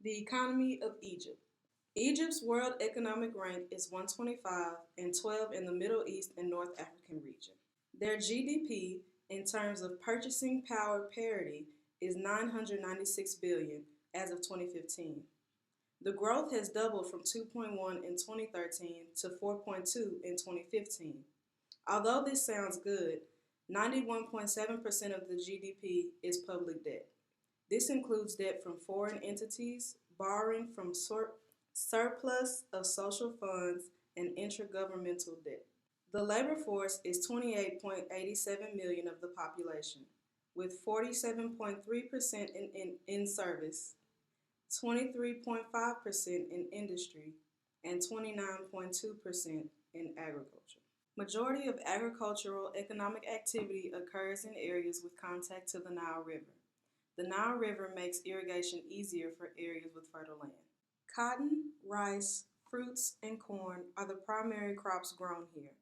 The economy of Egypt. Egypt's world economic rank is 125 and 12 in the Middle East and North African region. Their GDP in terms of purchasing power parity is 996 billion as of 2015. The growth has doubled from 2.1 in 2013 to 4.2 in 2015. Although this sounds good, 91.7% of the GDP is public debt. This includes debt from foreign entities, borrowing from surplus of social funds, and intergovernmental debt. The labor force is 28.87 million of the population, with 47.3% in service, 23.5% in industry, and 29.2% in agriculture. Majority of agricultural economic activity occurs in areas with contact to the Nile River. The Nile River makes irrigation easier for areas with fertile land. Cotton, rice, fruits, and corn are the primary crops grown here.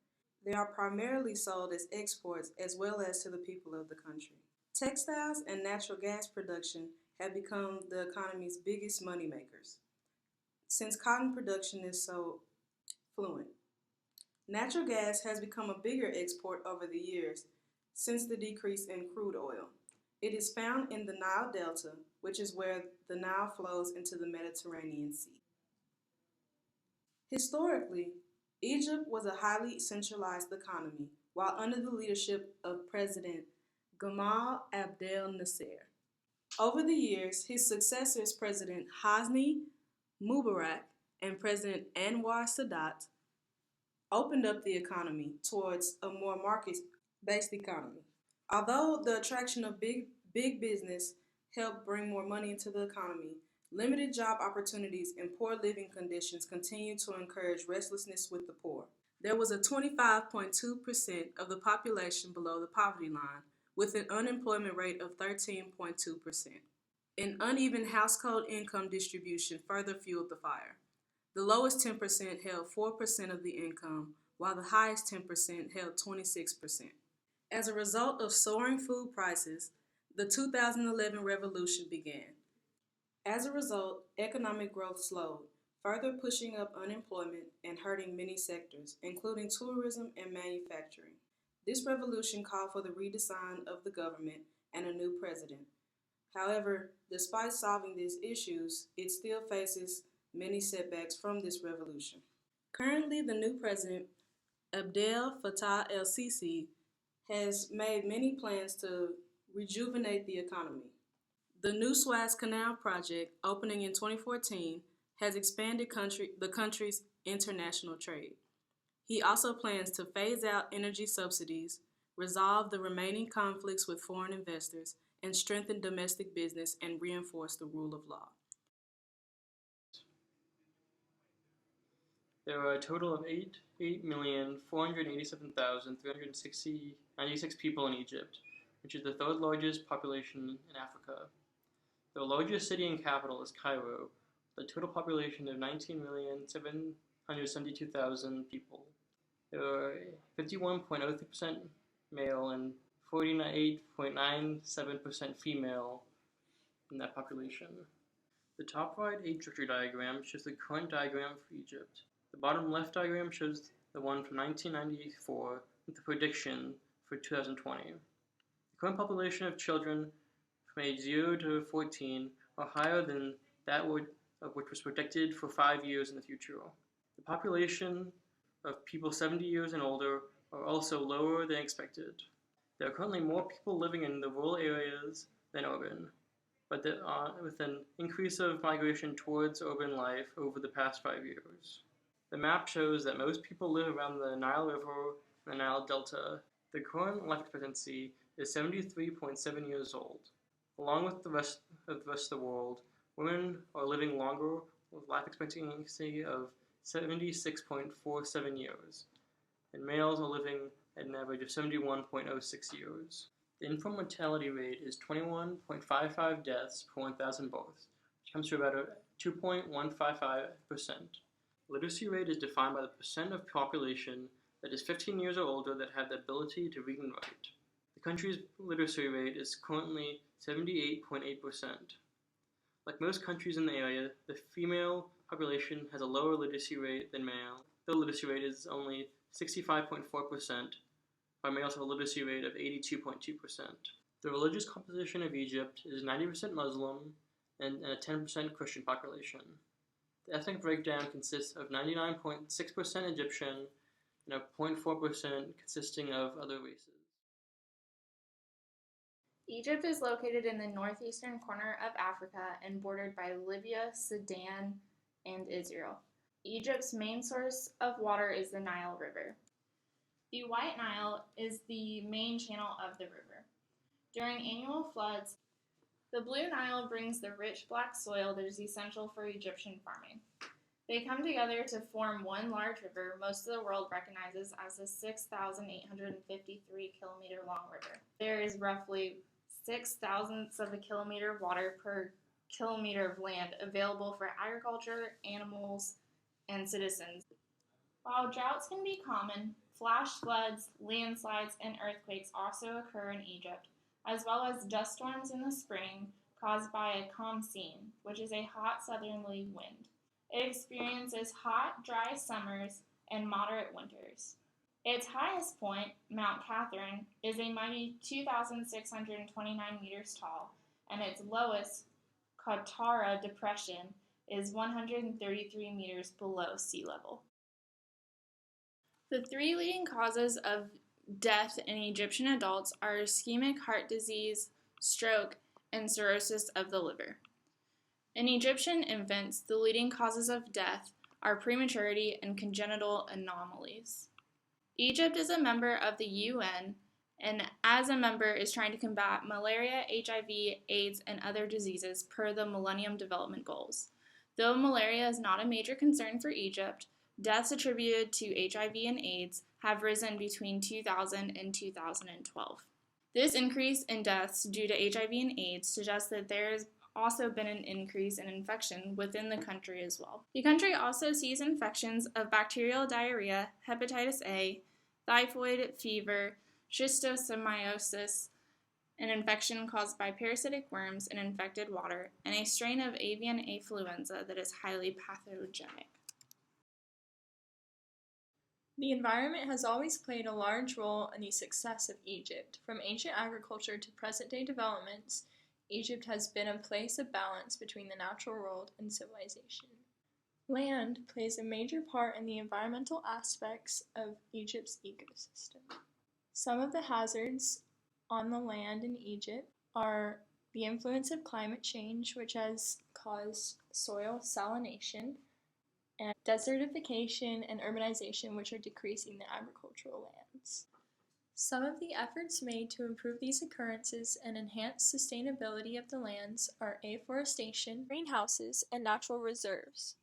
They are primarily sold as exports as well as to the people of the country. Textiles and natural gas production have become the economy's biggest moneymakers, since cotton production is so fluent. Natural gas has become a bigger export over the years since the decrease in crude oil. It is found in the Nile Delta, which is where the Nile flows into the Mediterranean Sea. Historically, Egypt was a highly centralized economy while under the leadership of President Gamal Abdel Nasser. Over the years, his successors, President Hosni Mubarak and President Anwar Sadat, opened up the economy towards a more market-based economy. Although the attraction of big business helped bring more money into the economy, limited job opportunities and poor living conditions continue to encourage restlessness with the poor. There was a 25.2% of the population below the poverty line, with an unemployment rate of 13.2%. An uneven household income distribution further fueled the fire. The lowest 10% held 4% of the income, while the highest 10% held 26%. As a result of soaring food prices, the 2011 revolution began. As a result, economic growth slowed, further pushing up unemployment and hurting many sectors, including tourism and manufacturing. This revolution called for the redesign of the government and a new president. However, despite solving these issues, it still faces many setbacks from this revolution. Currently, the new president, Abdel Fattah el-Sisi, has made many plans to rejuvenate the economy. The new Suez Canal project, opening in 2014, has expanded the country's international trade. He also plans to phase out energy subsidies, resolve the remaining conflicts with foreign investors, and strengthen domestic business and reinforce the rule of law. There are a total of 8,487,396 people in Egypt, which is the third largest population in Africa. The largest city and capital is Cairo, with a total population of 19,772,000 people. There are 51.03% male and 48.97% female in that population. The top right age structure diagram shows the current diagram for Egypt. The bottom left diagram shows the one from 1994 with the prediction for 2020. The current population of children from age 0 to 14 are higher than that of which was predicted for 5 years in the future. The population of people 70 years and older are also lower than expected. There are currently more people living in the rural areas than urban, but with an increase of migration towards urban life over the past 5 years. The map shows that most people live around the Nile River and the Nile Delta. The current life expectancy is 73.7 years old. Along with the rest of the world, women are living longer with life expectancy of 76.47 years, and males are living at an average of 71.06 years. The infant mortality rate is 21.55 deaths per 1,000 births, which comes to about 2.155%. Literacy rate is defined by the percent of population that is 15 years or older that have the ability to read and write. The country's literacy rate is currently 78.8%. Like most countries in the area, the female population has a lower literacy rate than male. The literacy rate is only 65.4%, while males have a literacy rate of 82.2%. The religious composition of Egypt is 90% Muslim and a 10% Christian population. The ethnic breakdown consists of 99.6% Egyptian and 0.4% consisting of other races. Egypt is located in the northeastern corner of Africa and bordered by Libya, Sudan, and Israel. Egypt's main source of water is the Nile River. The White Nile is the main channel of the river. During annual floods, the Blue Nile brings the rich black soil that is essential for Egyptian farming. They come together to form one large river most of the world recognizes as the 6,853 kilometer long river. There is roughly 6,000ths of a kilometer of water per kilometer of land available for agriculture, animals, and citizens. While droughts can be common, flash floods, landslides, and earthquakes also occur in Egypt, as well as dust storms in the spring caused by a khamsin, which is a hot southerly wind. It experiences hot, dry summers and moderate winters. Its highest point, Mount Catherine, is a mighty 2,629 meters tall, and its lowest, Katara Depression, is 133 meters below sea level. The three leading causes of death in Egyptian adults are ischemic heart disease, stroke, and cirrhosis of the liver. In Egyptian infants, the leading causes of death are prematurity and congenital anomalies. Egypt is a member of the UN and as a member is trying to combat malaria, HIV, AIDS, and other diseases per the Millennium Development Goals. Though malaria is not a major concern for Egypt, deaths attributed to HIV and AIDS have risen between 2000 and 2012. This increase in deaths due to HIV and AIDS suggests that there has also been an increase in infection within the country as well. The country also sees infections of bacterial diarrhea, hepatitis A, typhoid fever, schistosomiasis, an infection caused by parasitic worms in infected water, and a strain of avian influenza that is highly pathogenic. The environment has always played a large role in the success of Egypt. From ancient agriculture to present-day developments, Egypt has been a place of balance between the natural world and civilization. Land plays a major part in the environmental aspects of Egypt's ecosystem. Some of the hazards on the land in Egypt are the influence of climate change, which has caused soil salination, and desertification and urbanization, which are decreasing the agricultural lands. Some of the efforts made to improve these occurrences and enhance sustainability of the lands are afforestation, greenhouses, and natural reserves.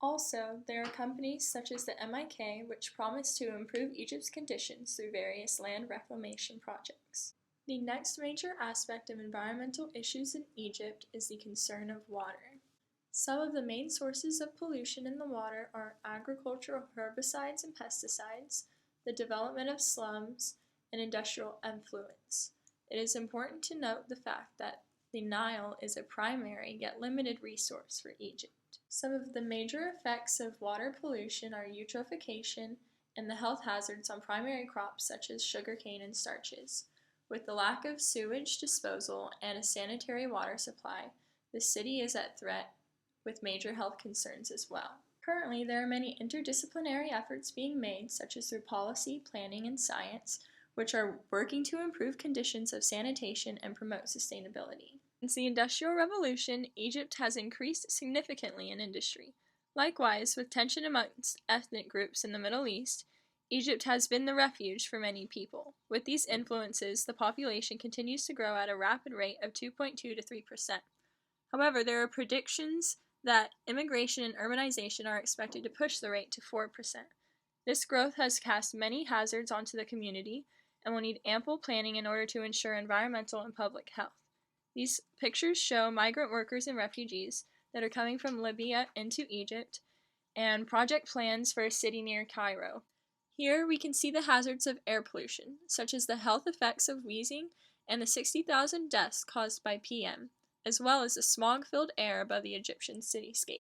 Also, there are companies such as the MIK which promise to improve Egypt's conditions through various land reclamation projects. The next major aspect of environmental issues in Egypt is the concern of water. Some of the main sources of pollution in the water are agricultural herbicides and pesticides, the development of slums, and industrial effluents. It is important to note the fact that the Nile is a primary yet limited resource for Egypt. Some of the major effects of water pollution are eutrophication and the health hazards on primary crops such as sugarcane and starches. With the lack of sewage disposal and a sanitary water supply, the city is at threat with major health concerns as well. Currently, there are many interdisciplinary efforts being made, such as through policy, planning, and science, which are working to improve conditions of sanitation and promote sustainability. Since the Industrial Revolution, Egypt has increased significantly in industry. Likewise, with tension amongst ethnic groups in the Middle East, Egypt has been the refuge for many people. With these influences, the population continues to grow at a rapid rate of 2.2 to 3%. However, there are predictions that immigration and urbanization are expected to push the rate to 4%. This growth has cast many hazards onto the community and will need ample planning in order to ensure environmental and public health. These pictures show migrant workers and refugees that are coming from Libya into Egypt and project plans for a city near Cairo. Here we can see the hazards of air pollution, such as the health effects of wheezing and the 60,000 deaths caused by PM, as well as the smog-filled air above the Egyptian cityscape.